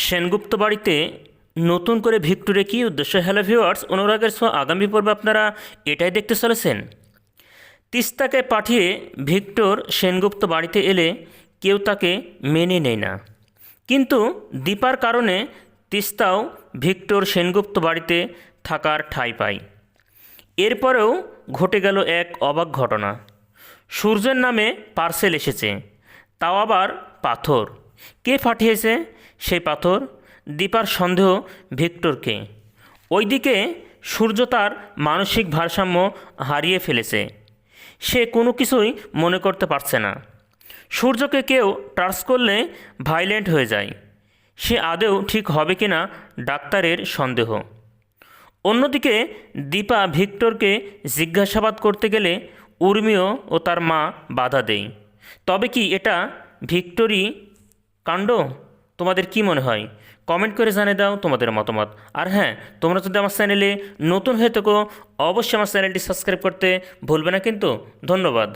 সেনগুপ্ত বাড়িতে নতুন করে ভিক্টোরে কী উদ্দেশ্য? হ্যালো ভিউয়ার্স, অনুরাগের শো আগামী পর্বে আপনারা এটাই দেখতে চলেছেন। তিস্তাকে পাঠিয়ে ভিক্টর সেনগুপ্ত বাড়িতে এলে কেউ তাকে মেনে নেয় না, কিন্তু দীপার কারণে তিস্তাও ভিক্টর সেনগুপ্ত বাড়িতে থাকার ঠাঁই পায়। এরপরেও ঘটে গেল এক অবাক ঘটনা। সূর্যের নামে পার্সেল এসেছে, তাও আবার পাথর। কে পাঠিয়েছে সেই পাথর? দীপার সন্দেহ ভিক্টরকে। ওইদিকে সূর্য তার মানসিক ভারসাম্য হারিয়ে ফেলেছে। সে কোনো কিছুই মনে করতে পারছে না। সূর্যকে কেউ টাচ করলে ভাইলেন্ট হয়ে যায়। সে আদৌ ঠিক হবে কিনা ডাক্তারের সন্দেহ। অন্যদিকে দীপা ভিক্টরকে জিজ্ঞাসাবাদ করতে গেলে উর্মিও ও তার মা বাধা দেয়। তবে কি এটা ভিক্টরি কাণ্ড? তোমাদের কি মনে হয়? কমেন্ট করে জানিয়ে দাও তোমাদের মতামত। আর হ্যাঁ, তোমরা যদি আমার চ্যানেলে নতুন হয়ে থাকো অবশ্যই আমার চ্যানেলটি সাবস্ক্রাইব করতে ভুলবে না কিন্তু। ধন্যবাদ।